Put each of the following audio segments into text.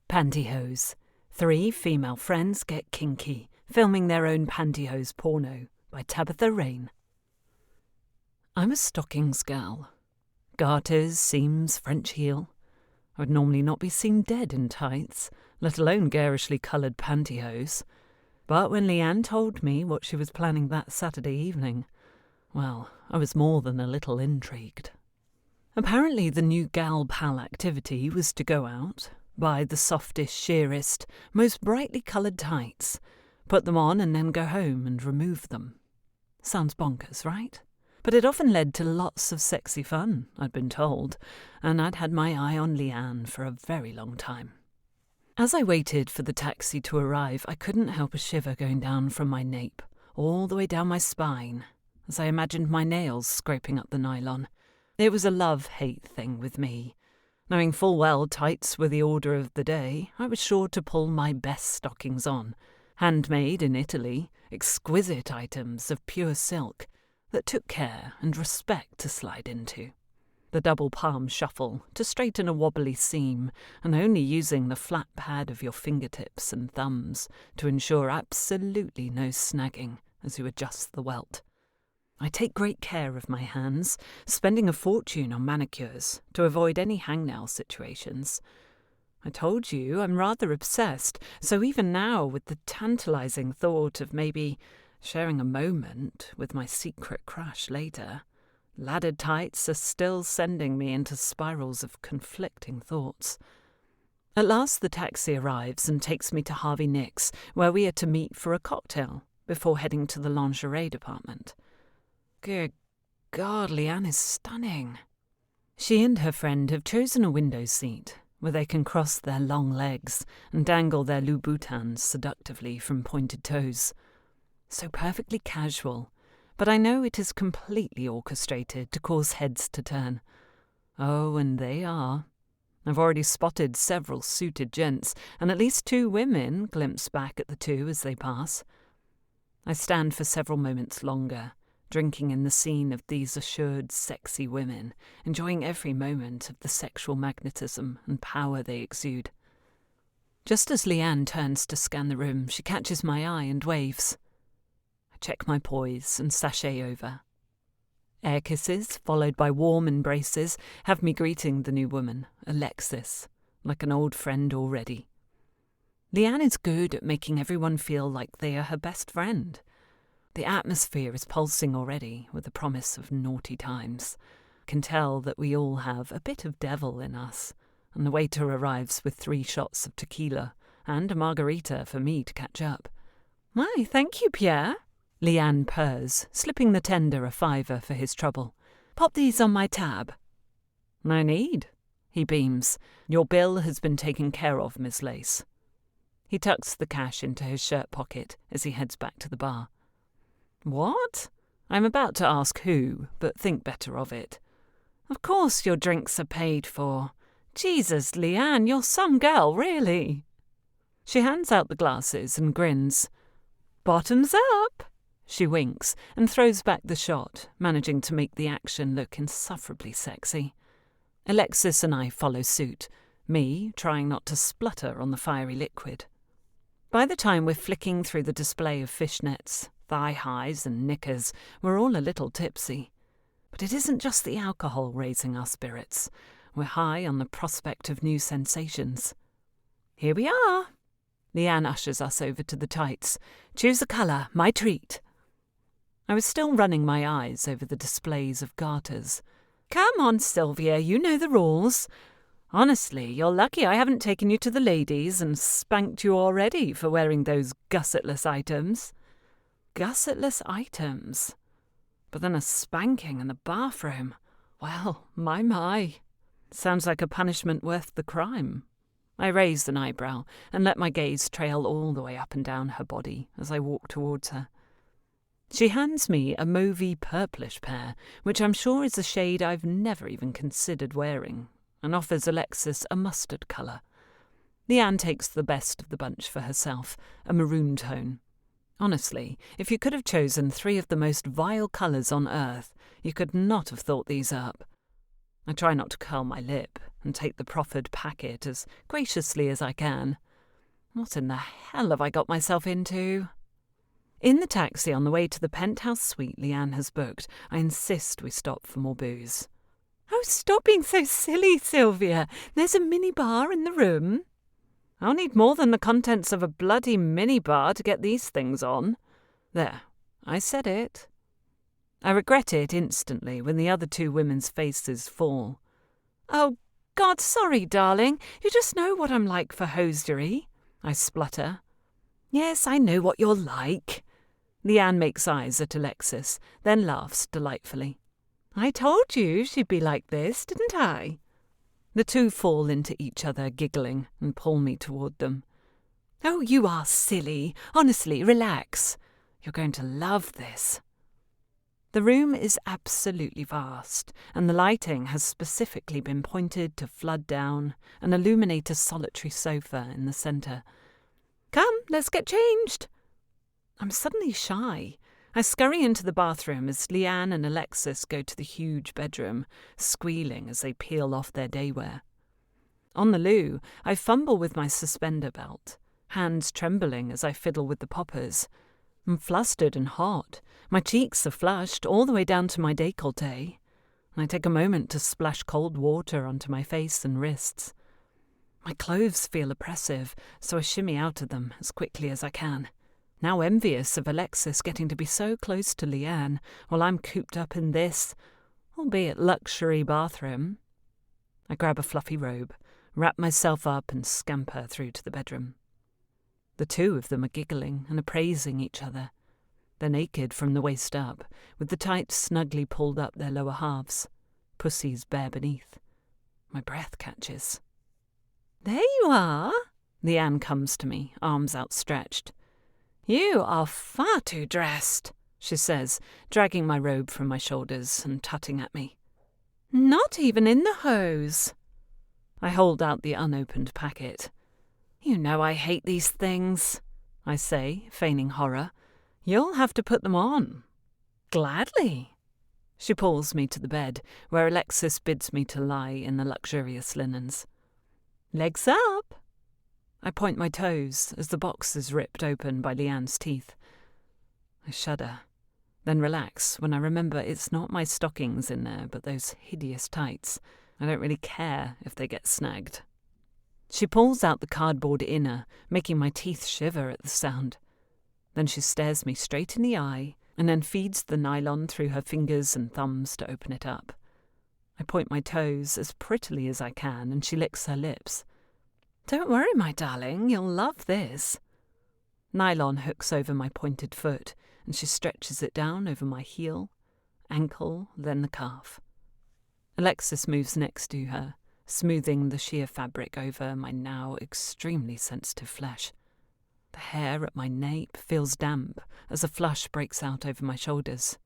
Pantyhose. 3 female friends get kinky, filming their own pantyhose porno by Tabitha Rain. I'm a stockings gal. Garters, seams, French heel. I would normally not be seen dead in tights, let alone garishly coloured pantyhose. But when Leanne told me what she was planning that Saturday evening, well, I was more than a little intrigued. Apparently the new gal pal activity was to go out, buy the softest, sheerest, most brightly coloured tights, put them on and then go home and remove them. Sounds bonkers, right? But it often led to lots of sexy fun, I'd been told, and I'd had my eye on Leanne for a very long time. As I waited for the taxi to arrive, I couldn't help a shiver going down from my nape, all the way down my spine, as I imagined my nails scraping up the nylon. It was a love-hate thing with me. Knowing full well tights were the order of the day, I was sure to pull my best stockings on, handmade in Italy, exquisite items of pure silk that took care and respect to slide into. The double palm shuffle to straighten a wobbly seam, and only using the flat pad of your fingertips and thumbs to ensure absolutely no snagging as you adjust the welt. I take great care of my hands, spending a fortune on manicures to avoid any hangnail situations. I told you I'm rather obsessed, so even now with the tantalising thought of maybe sharing a moment with my secret crush later, laddered tights are still sending me into spirals of conflicting thoughts. At last the taxi arrives and takes me to Harvey Nick's, where we are to meet for a cocktail before heading to the lingerie department. Good God, Leanne is stunning. She and her friend have chosen a window seat where they can cross their long legs and dangle their Louboutins seductively from pointed toes. So perfectly casual, but I know it is completely orchestrated to cause heads to turn. Oh, and they are. I've already spotted several suited gents, and at least 2 women glimpse back at the 2 as they pass. I stand for several moments longer, drinking in the scene of these assured, sexy women, enjoying every moment of the sexual magnetism and power they exude. Just as Leanne turns to scan the room, she catches my eye and waves. I check my poise and sashay over. Air kisses, followed by warm embraces, have me greeting the new woman, Alexis, like an old friend already. Leanne is good at making everyone feel like they are her best friend. The atmosphere is pulsing already with the promise of naughty times. Can tell that we all have a bit of devil in us, and the waiter arrives with 3 shots of tequila and a margarita for me to catch up. "Why, thank you, Pierre," Leanne purrs, slipping the tender a $5 for his trouble. "Pop these on my tab." "No need," he beams. "Your bill has been taken care of, Miss Lace." He tucks the cash into his shirt pocket as he heads back to the bar. "What?" I'm about to ask who, but think better of it. "Of course your drinks are paid for. Jesus, Leanne, you're some girl, really." She hands out the glasses and grins. "Bottoms up." She winks and throws back the shot, managing to make the action look insufferably sexy. Alexis and I follow suit, me trying not to splutter on the fiery liquid. By the time we're flicking through the display of fishnets, thigh-highs and knickers, we're all a little tipsy. But it isn't just the alcohol raising our spirits. We're high on the prospect of new sensations. "Here we are." Leanne ushers us over to the tights. "Choose a colour, my treat." I was still running my eyes over the displays of garters. "Come on, Sylvia, you know the rules. Honestly, you're lucky I haven't taken you to the ladies and spanked you already for wearing those gussetless items." Gussetless items? But then a spanking in the bathroom. Well, my. Sounds like a punishment worth the crime. I raised an eyebrow and let my gaze trail all the way up and down her body as I walk towards her. She hands me a mauvey purplish pair, which I'm sure is a shade I've never even considered wearing, and offers Alexis a mustard colour. Leanne takes the best of the bunch for herself, a maroon tone. Honestly, if you could have chosen 3 of the most vile colours on earth, you could not have thought these up. I try not to curl my lip and take the proffered packet as graciously as I can. What in the hell have I got myself into? In the taxi on the way to the penthouse suite Leanne has booked, I insist we stop for more booze. Oh, stop being so silly, Sylvia. There's a minibar in the room. I'll need more than the contents of a bloody minibar to get these things on. There, I said it. I regret it instantly when the other two women's faces fall. Oh, God, sorry, darling. You just know what I'm like for hosiery, I splutter. Yes, I know what you're like. Leanne makes eyes at Alexis, then laughs delightfully. I told you she'd be like this, didn't I? The two fall into each other, giggling, and pull me toward them. Oh, you are silly. Honestly, relax. You're going to love this. The room is absolutely vast, and the lighting has specifically been pointed to flood down and illuminate a solitary sofa in the centre. Come, let's get changed. I'm suddenly shy. I scurry into the bathroom as Leanne and Alexis go to the huge bedroom, squealing as they peel off their daywear. On the loo, I fumble with my suspender belt, hands trembling as I fiddle with the poppers. I'm flustered and hot. My cheeks are flushed all the way down to my décolleté. I take a moment to splash cold water onto my face and wrists. My clothes feel oppressive, so I shimmy out of them as quickly as I can. Now envious of Alexis getting to be so close to Leanne while I'm cooped up in this, albeit luxury, bathroom. I grab a fluffy robe, wrap myself up and scamper through to the bedroom. The two of them are giggling and appraising each other. They're naked from the waist up, with the tights snugly pulled up their lower halves, pussies bare beneath. My breath catches. There you are. Leanne comes to me, arms outstretched. You are far too dressed, she says, dragging my robe from my shoulders and tutting at me. Not even in the hose. I hold out the unopened packet. You know I hate these things, I say, feigning horror. You'll have to put them on. Gladly. She pulls me to the bed, where Alexis bids me to lie in the luxurious linens. Legs up. I point my toes as the box is ripped open by Leanne's teeth. I shudder, then relax when I remember it's not my stockings in there, but those hideous tights. I don't really care if they get snagged. She pulls out the cardboard inner, making my teeth shiver at the sound. Then she stares me straight in the eye and then feeds the nylon through her fingers and thumbs to open it up. I point my toes as prettily as I can and she licks her lips. Don't worry, my darling, you'll love this. Nylon hooks over my pointed foot, and she stretches it down over my heel, ankle, then the calf. Alexis moves next to her, smoothing the sheer fabric over my now extremely sensitive flesh. The hair at my nape feels damp as a flush breaks out over my shoulders.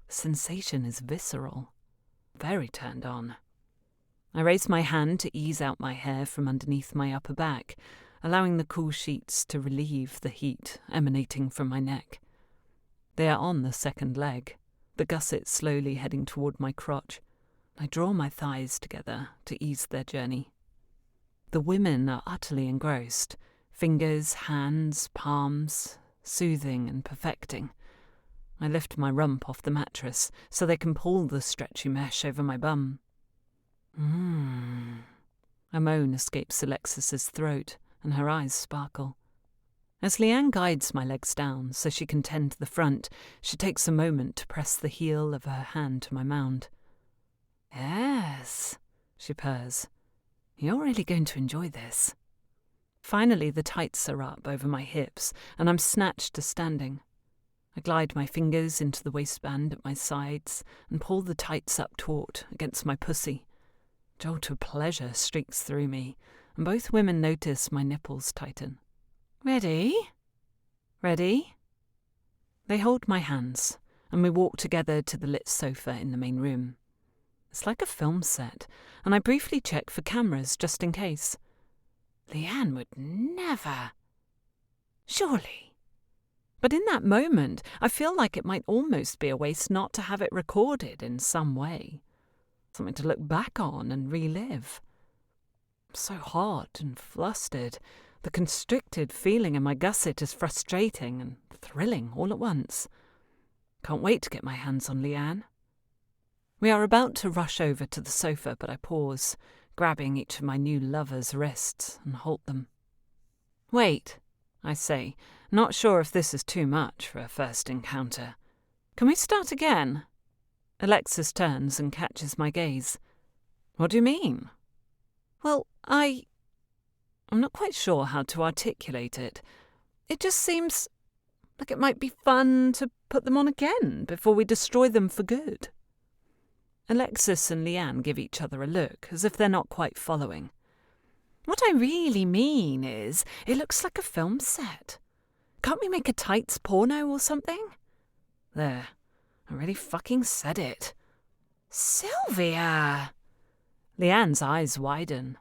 The sensation is visceral, very turned on. I raise my hand to ease out my hair from underneath my upper back, allowing the cool sheets to relieve the heat emanating from my neck. They are on the second leg, the gusset slowly heading toward my crotch. I draw my thighs together to ease their journey. The women are utterly engrossed, fingers, hands, palms, soothing and perfecting. I lift my rump off the mattress so they can pull the stretchy mesh over my bum. A moan escapes Alexis's throat, and her eyes sparkle. As Leanne guides my legs down so she can tend to the front, she takes a moment to press the heel of her hand to my mound. Yes, she purrs. You're really going to enjoy this. Finally, the tights are up over my hips, and I'm snatched to standing. I glide my fingers into the waistband at my sides and pull the tights up taut against my pussy. Jolt of pleasure streaks through me, and both women notice my nipples tighten. Ready? Ready? They hold my hands, and we walk together to the lit sofa in the main room. It's like a film set, and I briefly check for cameras just in case. Leanne would never. Surely. But in that moment, I feel like it might almost be a waste not to have it recorded in some way. something to look back on and relive. I'm so hot and flustered. The constricted feeling in my gusset is frustrating and thrilling all at once. Can't wait to get my hands on Leanne. We are about to rush over to the sofa, but I pause, grabbing each of my new lover's wrists, and halt them. "Wait," I say, not sure if this is too much for a first encounter. "Can we start again?" Alexis turns and catches my gaze. "What do you mean?" "Well, I'm not quite sure how to articulate it. It just seems like it might be fun to put them on again before we destroy them for good." Alexis and Leanne give each other a look, as if they're not quite following. "What I really mean is, it looks like a film set. Can't we make a tights porno or something?" There, I really fucking said it. "Sylvia!" Leanne's eyes widen,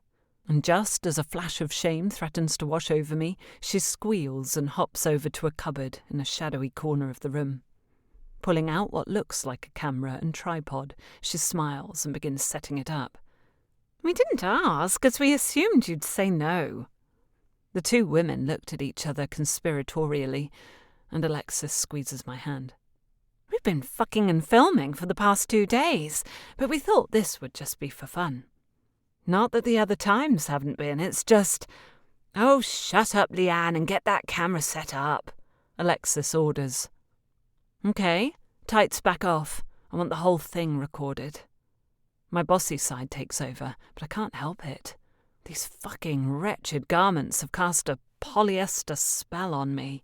and just as a flash of shame threatens to wash over me, she squeals and hops over to a cupboard in a shadowy corner of the room. Pulling out what looks like a camera and tripod, she smiles and begins setting it up. "We didn't ask, as we assumed you'd say no." The two women looked at each other conspiratorially, and Alexis squeezes my hand. "We've been fucking and filming for the past 2 days, but we thought this would just be for fun. Not that the other times haven't been, it's just—" "Oh, shut up, Leanne, and get that camera set up," Alexis orders. "Okay, tights back off. I want the whole thing recorded." My bossy side takes over, but I can't help it. These fucking wretched garments have cast a polyester spell on me.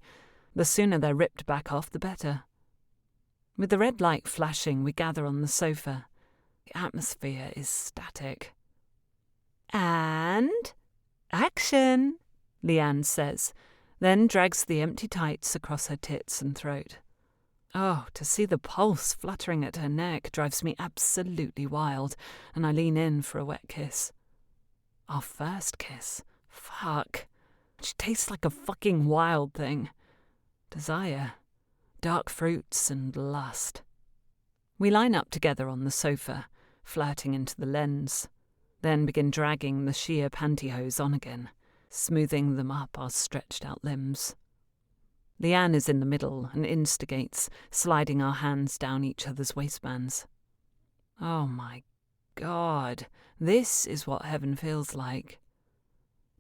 The sooner they're ripped back off, the better. With the red light flashing, we gather on the sofa. The atmosphere is static. "And action," Leanne says, then drags the empty tights across her tits and throat. Oh, to see the pulse fluttering at her neck drives me absolutely wild, and I lean in for a wet kiss. Our first kiss. Fuck. She tastes like a fucking wild thing. Desire. Dark fruits and lust. We line up together on the sofa, flirting into the lens, then begin dragging the sheer pantyhose on again, smoothing them up our stretched out limbs. Leanne is in the middle and instigates, sliding our hands down each other's waistbands. Oh my God, this is what heaven feels like.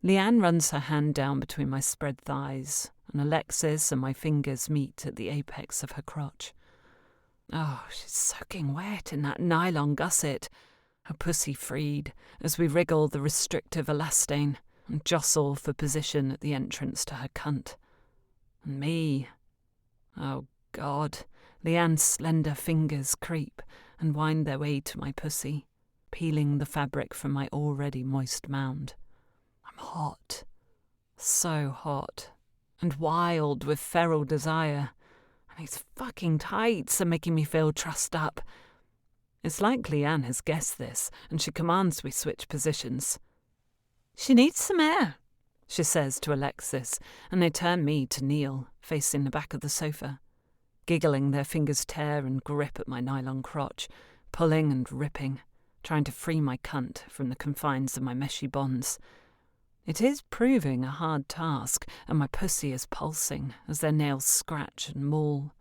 Leanne runs her hand down between my spread thighs, and Alexis and my fingers meet at the apex of her crotch. Oh, she's soaking wet in that nylon gusset, her pussy freed as we wriggle the restrictive elastane and jostle for position at the entrance to her cunt. And me. Oh, God. Leanne's slender fingers creep and wind their way to my pussy, peeling the fabric from my already moist mound. I'm hot. So hot. And wild with feral desire. And these fucking tights are making me feel trussed up. It's like Leanne has guessed this, and she commands we switch positions. "She needs some air," she says to Alexis, and they turn me to kneel, facing the back of the sofa. Giggling, their fingers tear and grip at my nylon crotch, pulling and ripping, trying to free my cunt from the confines of my meshy bonds. It is proving a hard task, and my pussy is pulsing as their nails scratch and maul,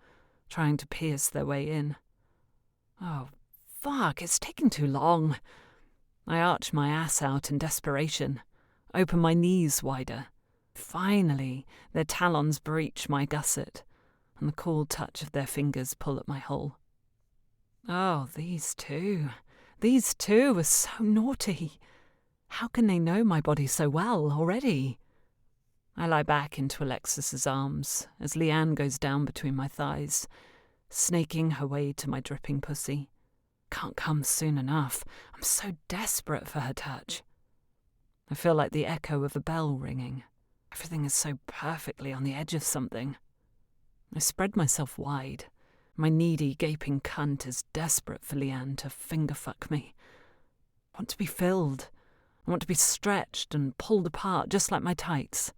trying to pierce their way in. Oh, fuck, it's taking too long. I arch my ass out in desperation, open my knees wider. Finally, their talons breach my gusset, and the cool touch of their fingers pull at my hole. Oh, these two are so naughty. How can they know my body so well already? I lie back into Alexis's arms as Leanne goes down between my thighs, snaking her way to my dripping pussy. Can't come soon enough. I'm so desperate for her touch. I feel like the echo of a bell ringing. Everything is so perfectly on the edge of something. I spread myself wide. My needy, gaping cunt is desperate for Leanne to finger-fuck me. I want to be filled. I want to be stretched and pulled apart just like my tights.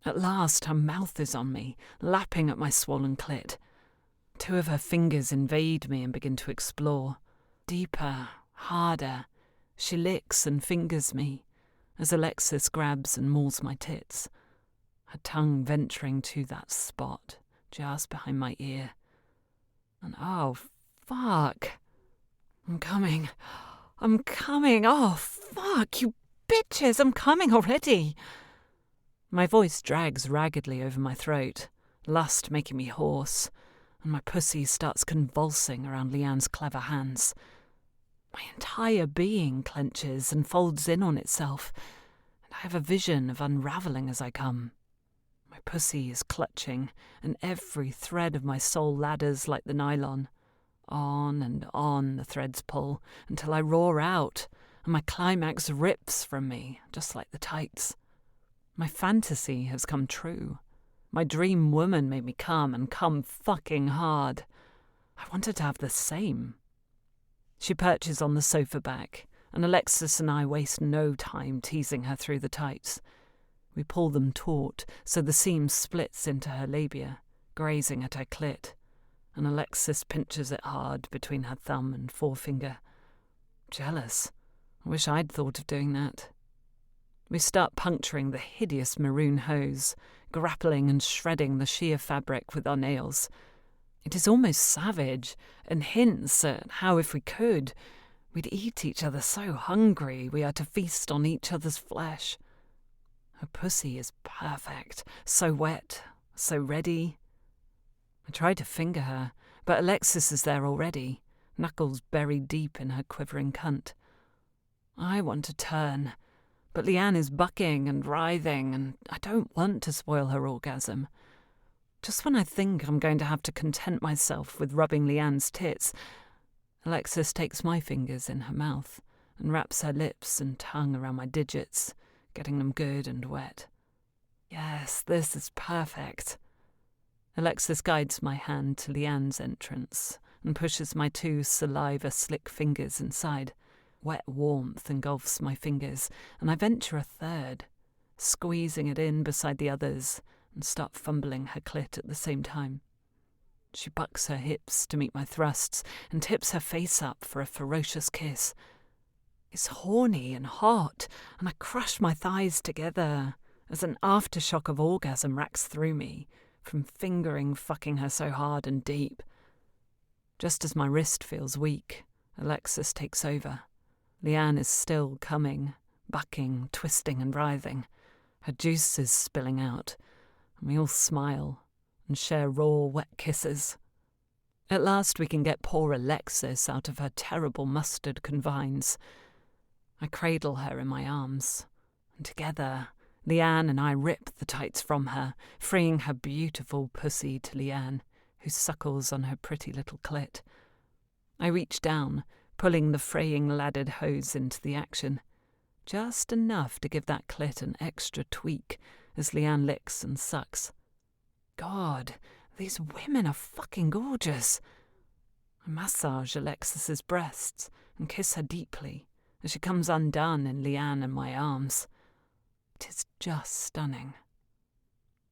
At last, her mouth is on me, lapping at my swollen clit. Two of her fingers invade me and begin to explore. Deeper, harder. She licks and fingers me as Alexis grabs and mauls my tits, her tongue venturing to that spot just behind my ear. And oh, fuck. I'm coming. Oh, fuck, you bitches, I'm coming already. My voice drags raggedly over my throat, lust making me hoarse, and my pussy starts convulsing around Leanne's clever hands. My entire being clenches and folds in on itself, and I have a vision of unravelling as I come. My pussy is clutching, and every thread of my soul ladders like the nylon. On and on the threads pull, until I roar out, and my climax rips from me, just like the tights. My fantasy has come true. My dream woman made me come, and come fucking hard. I wanted to have the same. She perches on the sofa back, and Alexis and I waste no time teasing her through the tights. We pull them taut, so the seam splits into her labia, grazing at her clit, and Alexis pinches it hard between her thumb and forefinger. Jealous. I wish I'd thought of doing that. We start puncturing the hideous maroon hose, grappling and shredding the sheer fabric with our nails. It is almost savage, and hints at how, if we could, we'd eat each other so hungry we are to feast on each other's flesh. Her pussy is perfect, so wet, so ready. I try to finger her, but Alexis is there already, knuckles buried deep in her quivering cunt. I want to turn, but Leanne is bucking and writhing, and I don't want to spoil her orgasm. Just when I think I'm going to have to content myself with rubbing Leanne's tits, Alexis takes my fingers in her mouth and wraps her lips and tongue around my digits, getting them good and wet. Yes, this is perfect. Alexis guides my hand to Leanne's entrance and pushes my two saliva-slick fingers inside. Wet warmth engulfs my fingers, and I venture a third, squeezing it in beside the others and start fumbling her clit at the same time. She bucks her hips to meet my thrusts and tips her face up for a ferocious kiss. It's horny and hot, and I crush my thighs together as an aftershock of orgasm racks through me from fucking her so hard and deep. Just as my wrist feels weak, Alexis takes over. Leanne is still coming, bucking, twisting and writhing. Her juice is spilling out, and we all smile and share raw, wet kisses. At last we can get poor Alexis out of her terrible mustard confines. I cradle her in my arms, and together Leanne and I rip the tights from her, freeing her beautiful pussy to Leanne, who suckles on her pretty little clit. I reach down, pulling the fraying laddered hose into the action, just enough to give that clit an extra tweak as Leanne licks and sucks. God, these women are fucking gorgeous. I massage Alexis's breasts and kiss her deeply as she comes undone in Leanne and my arms. It is just stunning.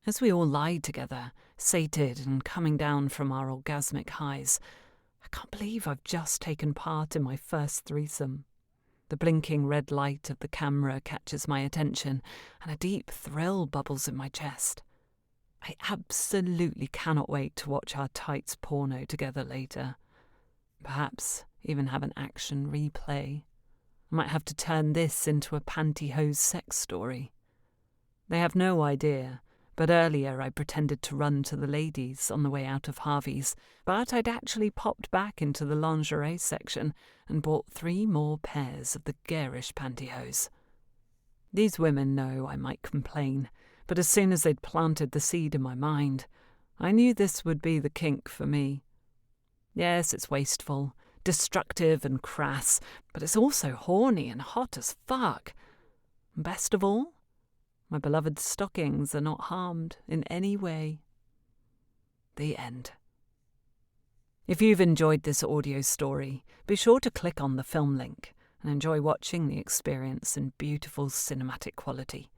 As we all lie together, sated and coming down from our orgasmic highs, I can't believe I've just taken part in my first threesome. The blinking red light of the camera catches my attention, and a deep thrill bubbles in my chest. I absolutely cannot wait to watch our tights porno together later. Perhaps even have an action replay. I might have to turn this into a pantyhose sex story. They have no idea, but earlier I pretended to run to the ladies on the way out of Harvey's, but I'd actually popped back into the lingerie section and bought 3 more pairs of the garish pantyhose. These women know I might complain, but as soon as they'd planted the seed in my mind, I knew this would be the kink for me. Yes, it's wasteful, destructive and crass, but it's also horny and hot as fuck. And best of all, my beloved stockings are not harmed in any way. The end. If you've enjoyed this audio story, be sure to click on the film link and enjoy watching the experience in beautiful cinematic quality.